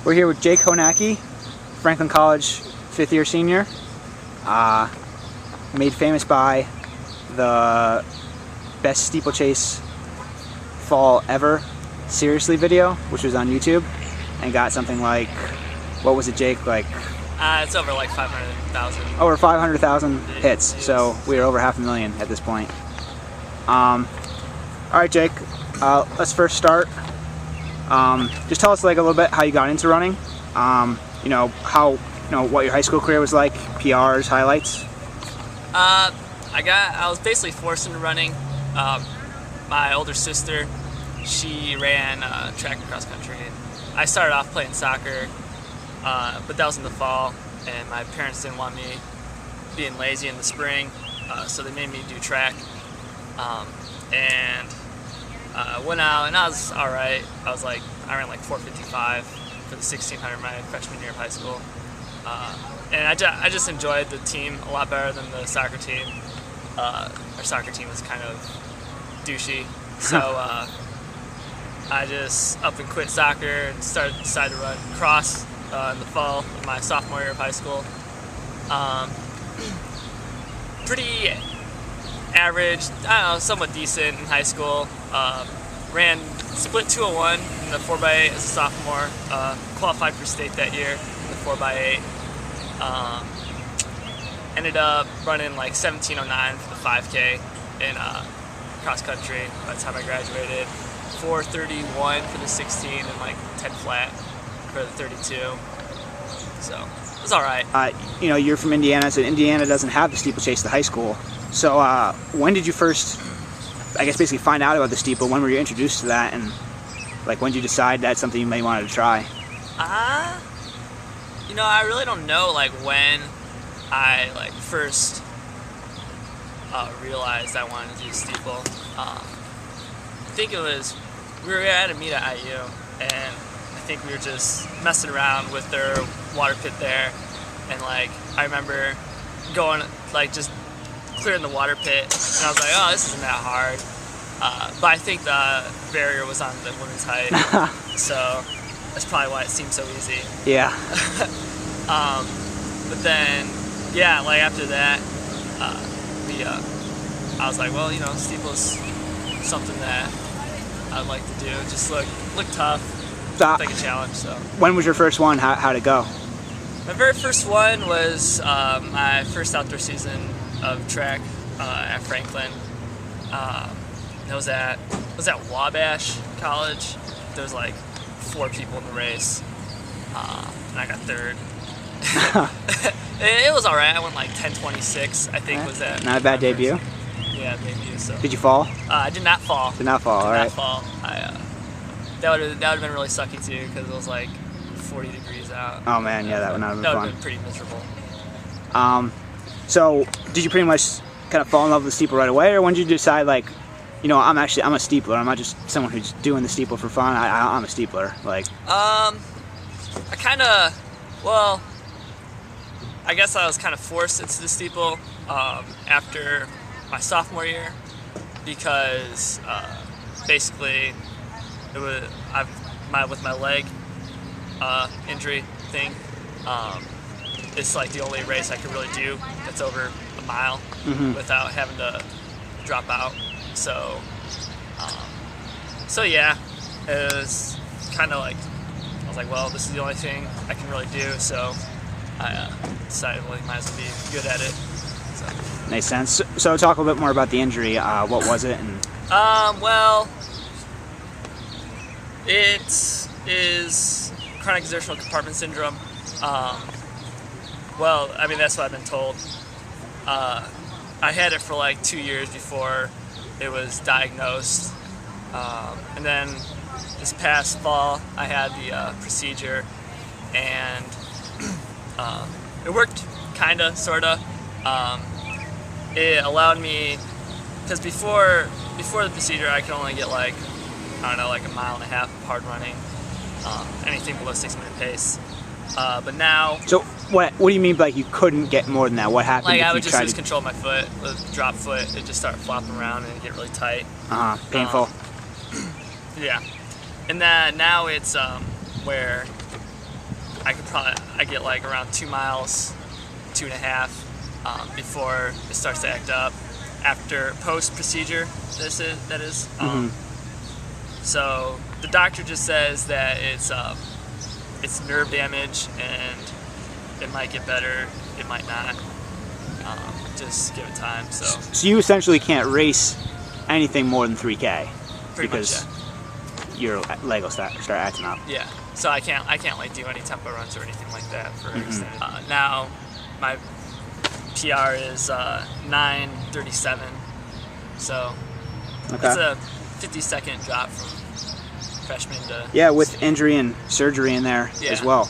We're here with Jake Hojnacki, Franklin College 5th year senior, made famous by the best steeplechase fall ever seriously video, which was on YouTube, and got something like, what was it, Jake, like it's over like 500,000. over 500,000 hits, so we are over 500,000 at this point. Alright, Jake, let's first start. Just tell us like a little bit how you got into running, what your high school career was like, PRs, highlights. I was basically forced into running. My older sister, she ran track and cross country. I started off playing soccer, but that was in the fall, and my parents didn't want me being lazy in the spring, so they made me do track. And went out, and I was all right. I ran like 4:55 for the 1600 my freshman year of high school, and I just enjoyed the team a lot better than the soccer team. Our soccer team was kind of douchey, so I just up and quit soccer and decided to run cross in the fall of my sophomore year of high school. Pretty average, I don't know, somewhat decent in high school. Ran split 201 in the 4x8 as a sophomore. Qualified for state that year in the 4x8. Ended up running like 17:09 for the 5K in cross country by the time I graduated. 4:31 for the 16 and like 10 flat for the 32. So it was all right. You're from Indiana, so Indiana doesn't have the steeplechase at the high school. So when did you first, I guess, basically find out about the steeple? When were you introduced to that, and like when did you decide that's something you may wanted to try? I really don't know like when I first realized I wanted to do steeple. I think it was, we were at a meet at IU, and I think we were just messing around with their water pit there, and I remember going just clearing the water pit, and I was like, oh, this isn't that hard. But I think the barrier was on the women's height, so that's probably why it seemed so easy. Yeah. But then, yeah, after that, I was like, well, steeple's something that I'd like to do. Just look tough, like a challenge. So. When was your first one? How'd it go? My very first one was my first outdoor season of track at Franklin. It was at Wabash College. There was like 4 people in the race, and I got third. It was all right. I went like 10:26. I think was that. Not a bad debut. Yeah, debut. So. Did you fall? I did not fall. Did not fall. All right. Did not fall. That would have been really sucky too, because it was like 40 degrees out. Oh man, yeah, that would not have been fun. That would have been pretty miserable. So did you pretty much kind of fall in love with the steeple right away, or when did you decide I'm a steepler. I'm not just someone who's doing the steeple for fun. I'm a steepler. I guess I was kind of forced into the steeple after my sophomore year, because basically it was with my leg injury thing. It's like the only race I could really do that's over a mile without having to drop out. So yeah, it was kind of I was like, well, this is the only thing I can really do. So I decided, well, you might as well be good at it. So. Makes sense. So talk a little bit more about the injury. What was it? And well, it is chronic exertional compartment syndrome. Well, I mean, that's what I've been told. I had it for like 2 years before it was diagnosed. And then this past fall, I had the procedure, and it worked kinda, sorta. It allowed me, because before the procedure, I could only get like a mile and a half of hard running, anything below 6-minute pace. But now. So what do you mean by you couldn't get more than that? What happened? I would just lose control of my foot, with drop foot. It just started flopping around and get really tight. Painful. Yeah, and then now it's where I get like around 2 miles, 2.5 before it starts to act up. After post procedure, that is. So the doctor just says that it's nerve damage and it might get better, it might not. Just give it time. So you essentially can't race anything more than 3K because your leg will start acting up. Yeah. So I can't like do any tempo runs or anything like that for extended. Now my PR is 9:37. So it's a 50-second drop from freshman to with injury and surgery in there as well.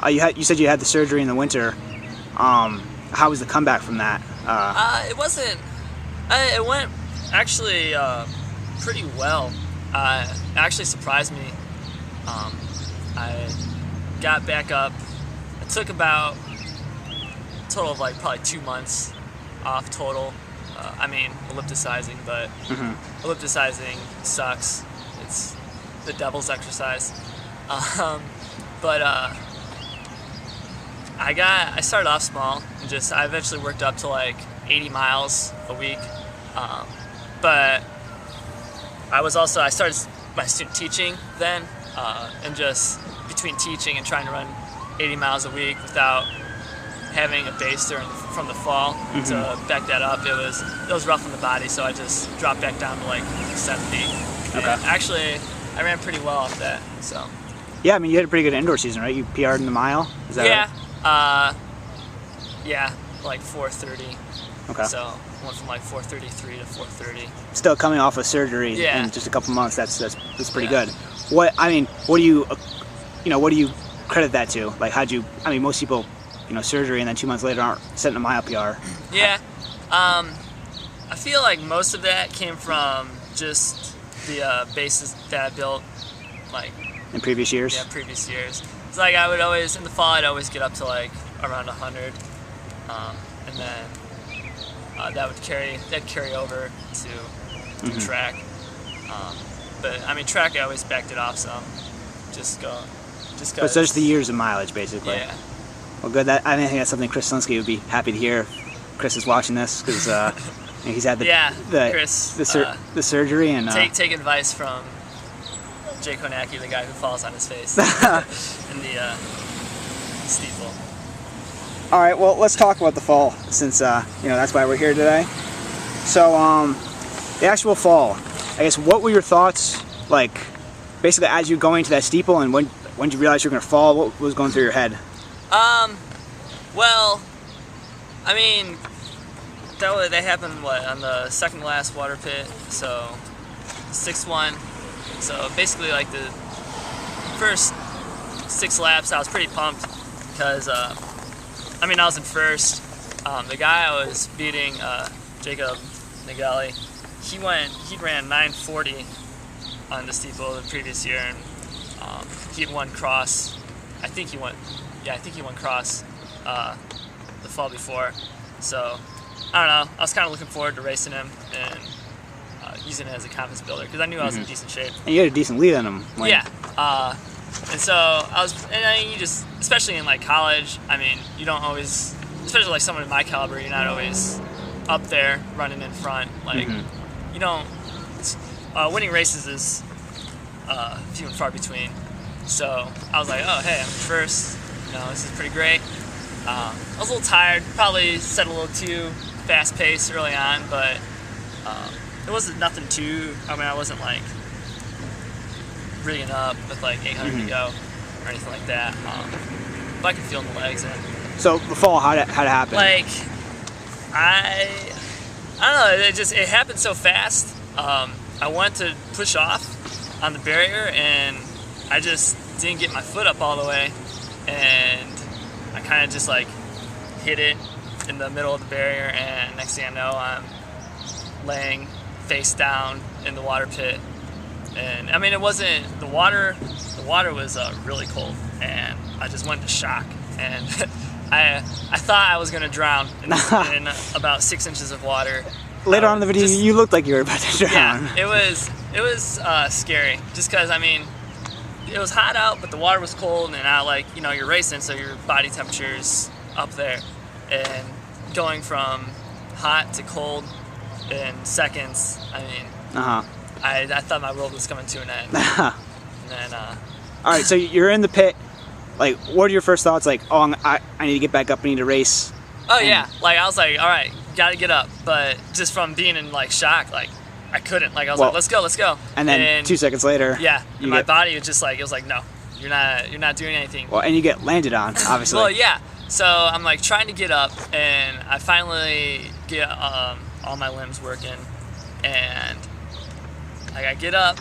You said you had the surgery in the winter. How was the comeback from that? It wasn't. It went actually pretty well. It actually surprised me. I got back up. It took about a total of like probably 2 months off total. I mean, ellipticizing, but ellipticizing sucks. It's the devil's exercise. But I started off small and I eventually worked up to like 80 miles a week. But I started my student teaching then, and just between teaching and trying to run 80 miles a week without having a base from the fall to back that up, it was rough on the body, so I just dropped back down to like 70. Okay. And actually, I ran pretty well off that. So. Yeah, I mean you had a pretty good indoor season, right? You PR'd in the mile. Is that right? Yeah, like 4:30. Okay. So went from like 4:33 to 4:30. Still coming off of surgery in just a couple months. That's pretty good. What do you credit that to? Like, most people, surgery and then 2 months later aren't setting a mile PR. Yeah. I feel like most of that came from just the bases that I built, like in previous years. Yeah, previous years. It's like I would always in the fall I'd always get up to like around 100, and then that'd carry over to the track. But I mean, track I always backed it off some. But it's just the years of mileage, basically. Yeah. Well, good. I think that's something Chris Slinsky would be happy to hear. Chris is watching this because he's had the surgery and take advice from Jake Hojnacki, the guy who falls on his face in the Steeple. All right. Well, let's talk about the fall since that's why we're here today. So the actual fall, I guess. What were your thoughts like? Basically, as you're going to that steeple, and when did you realize you were going to fall? What was going through your head? Well, I mean, that happened on the second last water pit, so 6-1. So basically, like the first 6 laps, I was pretty pumped because I was in first. The guy I was beating, Jacob Nagali, he ran 9:40 on the steeple the previous year, and he'd won cross. I think he won cross the fall before. So I don't know. I was kind of looking forward to racing him and using it as a confidence builder because I knew I was in decent shape. And you had a decent lead on him. Yeah. And so you just, especially in like college, I mean, you don't always, especially like someone in my caliber, you're not always up there running in front. Like you don't. Winning races is few and far between. So I was like, oh, hey, I'm first. This is pretty great. I was a little tired. Probably set a little too fast pace early on, but it wasn't nothing too. I wasn't like rigging up with like 800 to go or anything like that. But I could feel in the legs. So the fall, how'd it happen? Like I don't know. It happened so fast. I wanted to push off on the barrier, and I just didn't get my foot up all the way, and I kind of just like hit it in the middle of the barrier, and next thing I know, I'm laying face down in the water pit. And I mean, it wasn't the water was really cold, and I just went into shock, and I thought I was gonna drown in about 6 inches of water. Later on in the video, you looked like you were about to drown. Yeah, it was scary. Just because, I mean, it was hot out, but the water was cold, and I like, you know, you're racing, so your body temperature's up there, and going from hot to cold in seconds. I mean, I thought my world was coming to an end. And then, all right, so you're in the pit. Like, what are your first thoughts? Like, oh, I need to get back up. I need to race. Oh yeah, like I was like, all right, gotta get up. But just from being in like shock, like I couldn't. Like I was like, let's go. And then 2 seconds later, yeah, and my body was just like, it was like, no, you're not doing anything. Well, and you get landed on, obviously. Well, yeah. So I'm like trying to get up, and I finally get all my limbs working, and like I get up,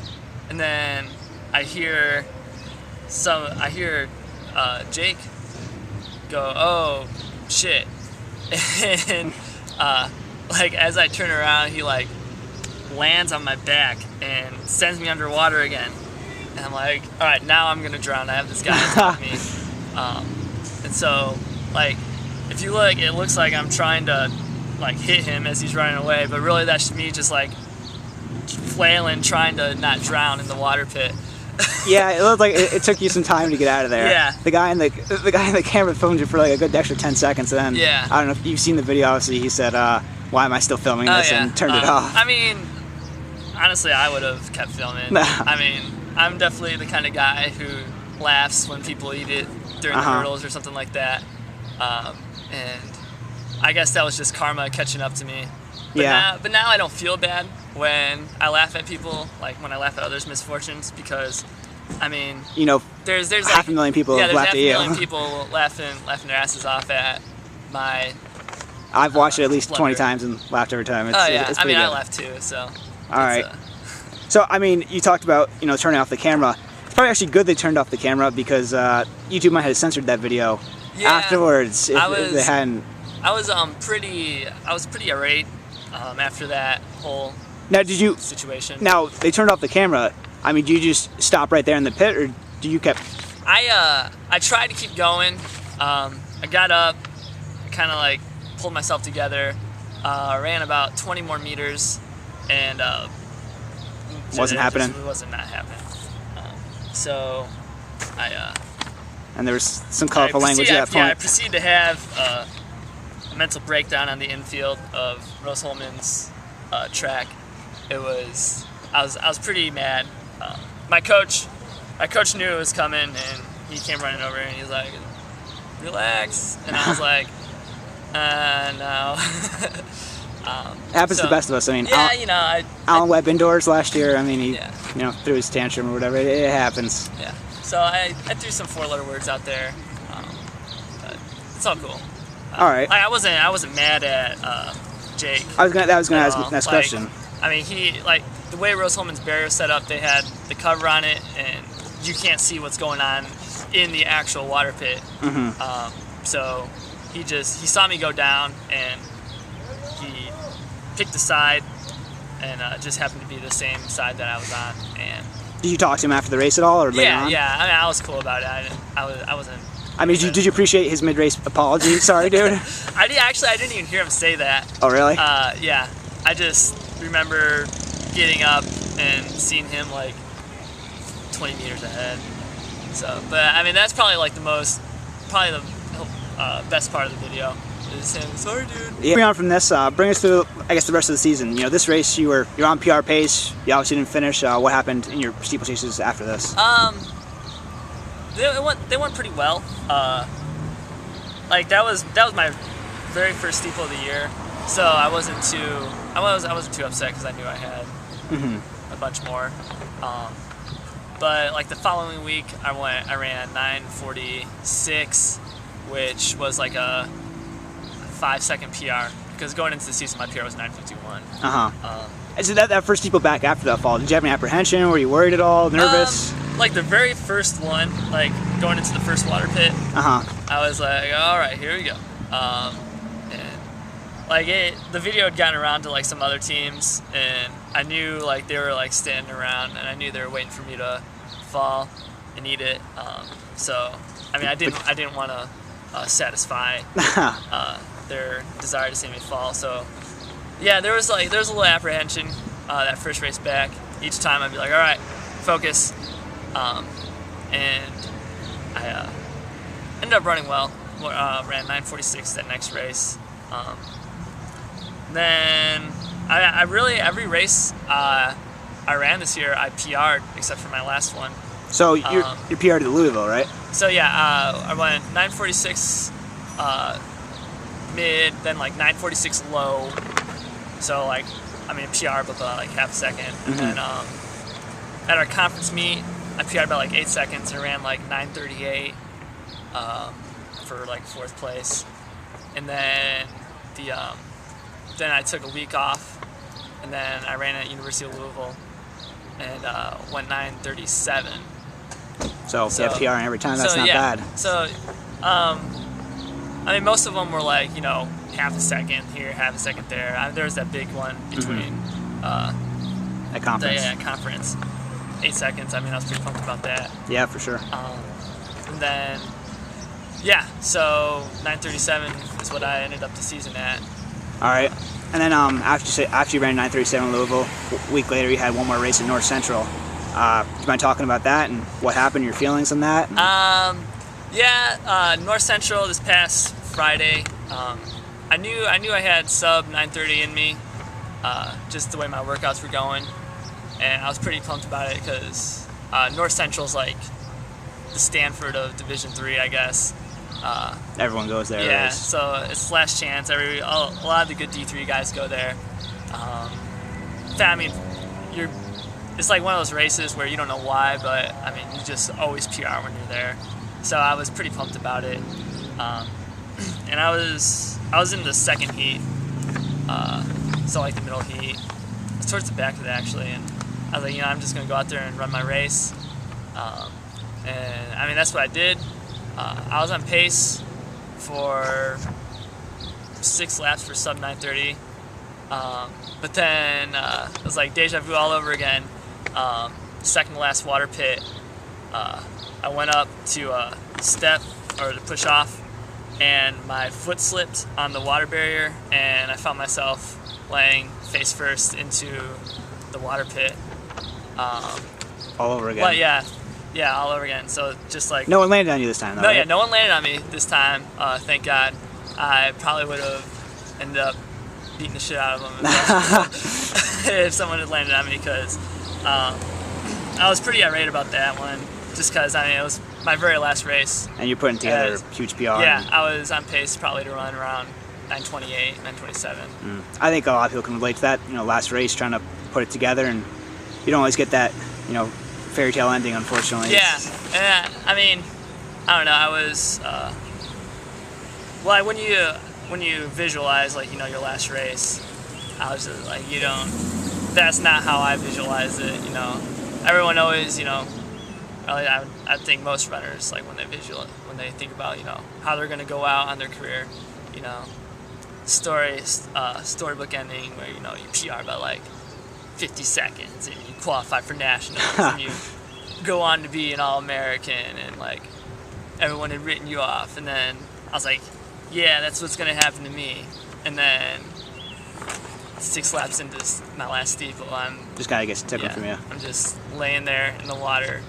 and then I hear Jake go, oh shit. And like as I turn around, he like lands on my back and sends me underwater again. And I'm like, all right, now I'm gonna drown. I have this guy on top of me. And so like if you look, it looks like I'm trying to like hit him as he's running away, but really that's me just like flailing, trying to not drown in the water pit. Yeah, it looked like it took you some time to get out of there. Yeah. The guy in the camera filmed you for like a good extra 10 seconds, and then yeah. I don't know if you've seen the video. Obviously, he said, "Why am I still filming this?" Yeah. and turned it off. I mean, honestly, I would have kept filming. I mean, I'm definitely the kind of guy who laughs when people eat it during the hurdles or something like that. And I guess that was just karma catching up to me. But now I don't feel bad when I laugh at people, like when I laugh at others' misfortunes, because I mean, you know, there's like, 500,000 people have laughed at you. Yeah, there's 500,000 people laughing their asses off at my. I've watched it at least 20 times and laughed every time. It's, it's I mean, good. I laugh too. So. All right. So I mean, you talked about turning off the camera. It's probably actually good they turned off the camera because YouTube might have censored that video afterwards if they hadn't. I was pretty irate after that whole situation. Now they turned off the camera. I mean, do you just stop right there in the pit, or do you kept? I tried to keep going. I got up, kind of like pulled myself together, ran about 20 more meters, and wasn't happening. It wasn't not happening. So and there was some colorful language at that point. Yeah, I proceeded to have a mental breakdown on the infield of Rose-Hulman's track. I was pretty mad. My coach knew it was coming, and he came running over and he's like, "Relax," and I was like, "No." It happens to the best of us. I mean, Alan Webb indoors last year. I mean, he threw his tantrum or whatever. It happens. Yeah. So I threw some 4-letter words out there, but it's all cool. All right. I wasn't mad at Jake. I was gonna ask the next question. I mean, the way Rose-Hulman's barrier was set up, they had the cover on it, and you can't see what's going on in the actual water pit. So he saw me go down, and he picked a side, and just happened to be the same side that I was on. And did you talk to him after the race at all, or later on? Yeah. I mean, I was cool about it. I wasn't. I mean, did you appreciate his mid-race apology? Sorry, dude. I didn't even hear him say that. Oh, really? Yeah. I just remember getting up and seeing him like 20 meters ahead. So, but I mean, that's probably like the best part of the video is him. Sorry, dude. Yeah. Moving on from this, bring us through, I guess, the rest of the season. This race, you're on PR pace. You obviously didn't finish. What happened in your steeplechases after this? They went pretty well. Like that was my very first steeple of the year, so I wasn't too upset because I knew I had a bunch more. But like the following week, I ran 9:46, which was like a 5-second PR because going into the season my PR was 9:51. So that first steeple back after that fall, did you have any apprehension? Were you worried at all? Nervous? Like the very first one, like going into the first water pit, I was like, all right, here we go. And like the video had gotten around to like some other teams, and I knew like they were like standing around, and I knew they were waiting for me to fall and eat it. So I mean, I didn't want to satisfy their desire to see me fall. So yeah, there was a little apprehension that first race back. Each time I'd be like, all right, focus. and I ended up running well. Ran 9:46 that next race. Then I really, every race I ran this year, I PR'd except for my last one. So you're PR'd at Louisville, right? So yeah, I went 9:46 mid, then like 9:46 low. So like, I mean PR but like half a second. And then at our conference meet, I PR'd by like 8 seconds and ran like 9:38 for like 4th place. And then then I took a week off, and then I ran at University of Louisville and went 9:37. So yeah, PRing every time, that's not bad. So, I mean, most of them were like, you know, half a second here, half a second there. There was that big one between at conference. Conference. 8 seconds. I mean, I was pretty pumped about that. Yeah, for sure. And then, yeah, so 9:37 is what I ended up the season at. All right. And then after you ran 9:37 in Louisville, a week later you had one more race in North Central. Do you mind talking about that and what happened, your feelings on that? North Central this past Friday. I knew I had sub 9:30 in me, just the way my workouts were going, and I was pretty pumped about it because North Central's like the Stanford of Division III, I guess. Everyone goes there. Yeah, right? so it's last chance. A lot of the good D3 guys go there. I mean, it's like one of those races where you don't know why, but I mean, you just always PR when you're there. So I was pretty pumped about it. And I was in the second heat, so like the middle heat. I was towards the back of it actually, and I was like, you know, I'm just gonna go out there and run my race. And I mean, that's what I did. I was on pace for 6 laps for sub 9:30, but then it was like deja vu all over again. Second to last water pit, I went up to step or to push off, and my foot slipped on the water barrier, and I found myself laying face first into the water pit. All over again. But yeah, all over again. So just like no one landed on you this time, though. No, right? yeah, no one landed on me this time. Thank God. I probably would have ended up beating the shit out of them if someone had landed on me, because I was pretty irate about that one. Just because, I mean, it was my very last race. And you're putting together a huge PR. Yeah, I was on pace probably to run around 9:28, 9:27. I think a lot of people can relate to that. You know, last race, trying to put it together, and you don't always get that, you know, fairy tale ending, unfortunately. Yeah, and I mean, I don't know. I was well, when you visualize, like, you know, your last race, I was just like, you don't. That's not how I visualize it. You know, everyone always, you know. I think most runners, like, when they think about, you know, how they're gonna go out on their career, you know, storybook ending where, you know, you PR by like 50 seconds and you qualify for nationals and you go on to be an All-American, and like everyone had written you off, and then I was like, yeah, that's what's gonna happen to me. And then 6 laps into my last steeple, I'm just gotta get taken from you. I'm just laying there in the water.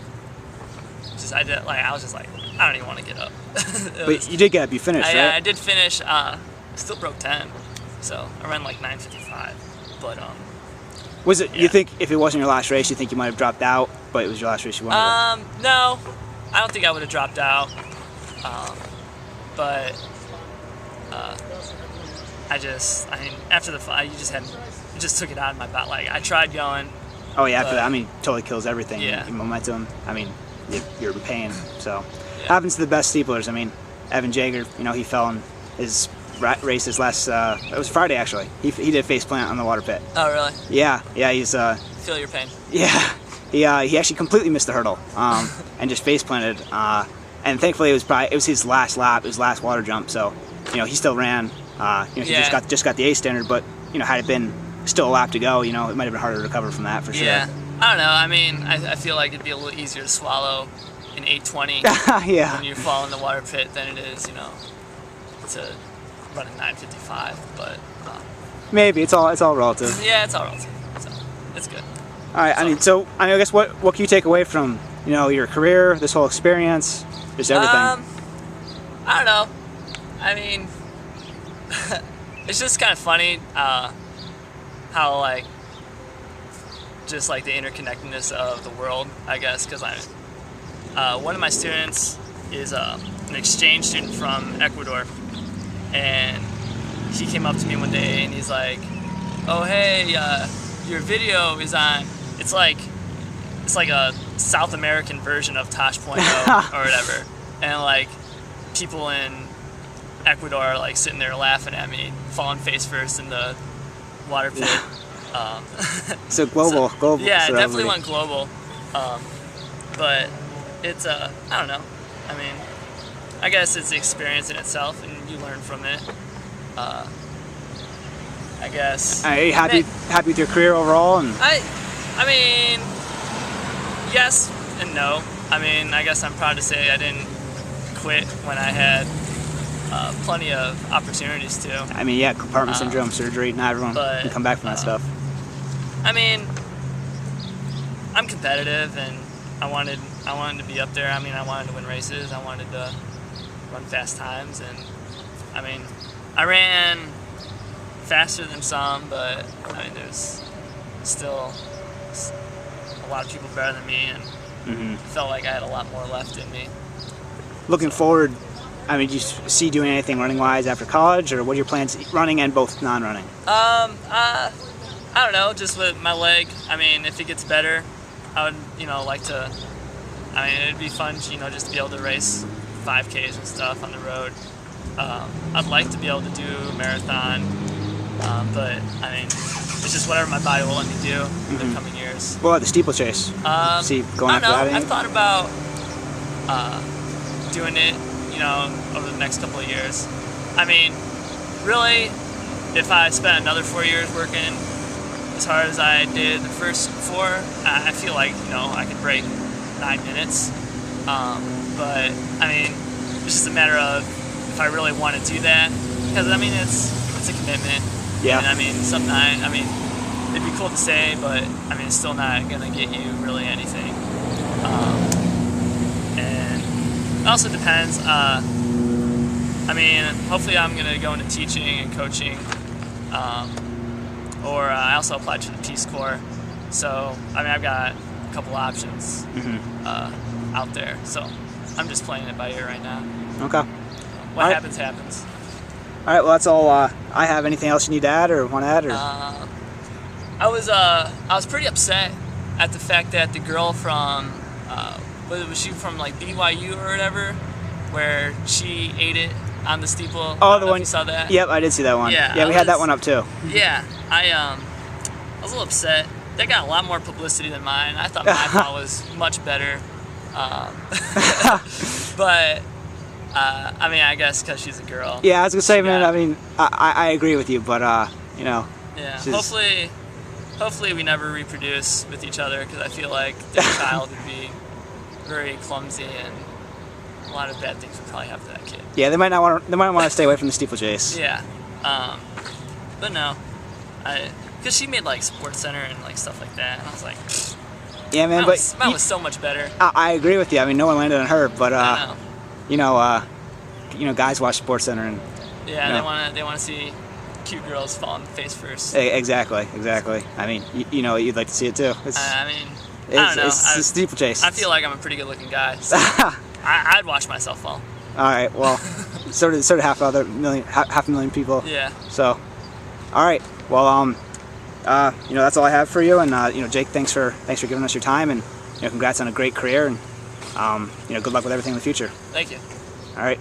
I was just like, I don't even want to get up. But you did get up. You finished, right? Yeah, I did finish. Still broke 10, so I ran like 9:55. But was it? Yeah. You think if it wasn't your last race, you think you might have dropped out? But it was your last race, you wanted. No, I don't think I would have dropped out. But I mean, after the fight, you just took it out of my body. Like, I tried going. Oh yeah, after that, I mean, totally kills everything. Yeah. Momentum. I mean, you're in pain. So happens to the best steeplers. I mean, Evan Jager, you know, he fell in his race his last. It was Friday actually. He did face plant on the water pit. Oh really? Yeah. He's. Feel your pain. Yeah. He actually completely missed the hurdle and just face planted. And thankfully it was his last lap, his last water jump. So, you know, he still ran. You know, he just got the A standard, but you know, had it been still a lap to go, you know, it might have been harder to recover from that for sure. Yeah. I don't know. I mean, I feel like it'd be a little easier to swallow an 8:20 yeah. when you fall in the water pit than it is, you know, to run a 9:55. But maybe it's all relative. Yeah, it's all relative. So it's good. All right. I mean, so I guess what can you take away from you know, your career, this whole experience, just everything? I don't know. I mean, it's just kind of funny how like just like the interconnectedness of the world, I guess, because one of my students is an exchange student from Ecuador, and he came up to me one day and he's like, "Oh hey, your video is on." It's like a South American version of Tosh.0 or whatever, and like people in Ecuador are like sitting there laughing at me, falling face first in the water pit. So global. Yeah, it definitely went global. But it's I don't know. I mean, I guess it's the experience in itself, and you learn from it. I guess. Are you happy with your career overall? And I mean, yes and no. I mean, I guess I'm proud to say I didn't quit when I had plenty of opportunities to. I mean, yeah, compartment syndrome, surgery, not everyone can come back from that stuff. I mean, I'm competitive, and I wanted to be up there. I mean, I wanted to win races. I wanted to run fast times, and I mean, I ran faster than some, but I mean, there's still a lot of people better than me, and felt like I had a lot more left in me. Looking forward, I mean, do you see doing anything running-wise after college, or what are your plans, running and both non-running? I don't know, just with my leg. I mean, if it gets better, I would, like to. I mean, it'd be fun, just to be able to race 5Ks and stuff on the road. I'd like to be able to do marathon, but I mean, it's just whatever my body will let me do in the coming years. What about the steeplechase? See, going I after don't know. that? I've thought about doing it, over the next couple of years. I mean, really, if I spent another 4 years working as hard as I did the first 4, I feel like, I could break 9 minutes. But, I mean, it's just a matter of if I really want to do that. Because, I mean, it's a commitment. Yeah. And, I mean, it'd be cool to say, but, I mean, it's still not going to get you really anything. And it also depends. I mean, hopefully I'm going to go into teaching and coaching. Or I also applied to the Peace Corps. So, I mean, I've got a couple options out there. So, I'm just playing it by ear right now. Okay. What happens, happens. All right, well, that's all I have. Anything else you need to add or want to add? Or? I was pretty upset at the fact that the girl from, was she from like BYU or whatever, where she ate it on the steeple. Oh, the one you saw that? Yep, I did see that one. Yeah, we had that one up too. Yeah, I was a little upset. That got a lot more publicity than mine. I thought my fall was much better. But I mean, I guess because she's a girl. Yeah, I was gonna say, man. I mean, I agree with you, but Yeah. Hopefully we never reproduce with each other, because I feel like their child would be very clumsy, and a lot of bad things would probably happen to that kid. Yeah, they might want to stay away from the steeplechase. Yeah, but no, because she made like Sports Center and like stuff like that, and I was like, yeah, man, mine was so much better. I agree with you. I mean, no one landed on her, but I know. Guys watch Sports Center and they want to see cute girls fall face first. Exactly. I mean, you'd like to see it too. I don't know. It's a steeplechase. I feel like I'm a pretty good looking guy, so I'd watch myself fall. All right, well, sort of half a million people. Yeah. So, all right, well, that's all I have for you, and Jake, thanks for giving us your time, and congrats on a great career, and good luck with everything in the future. Thank you. All right.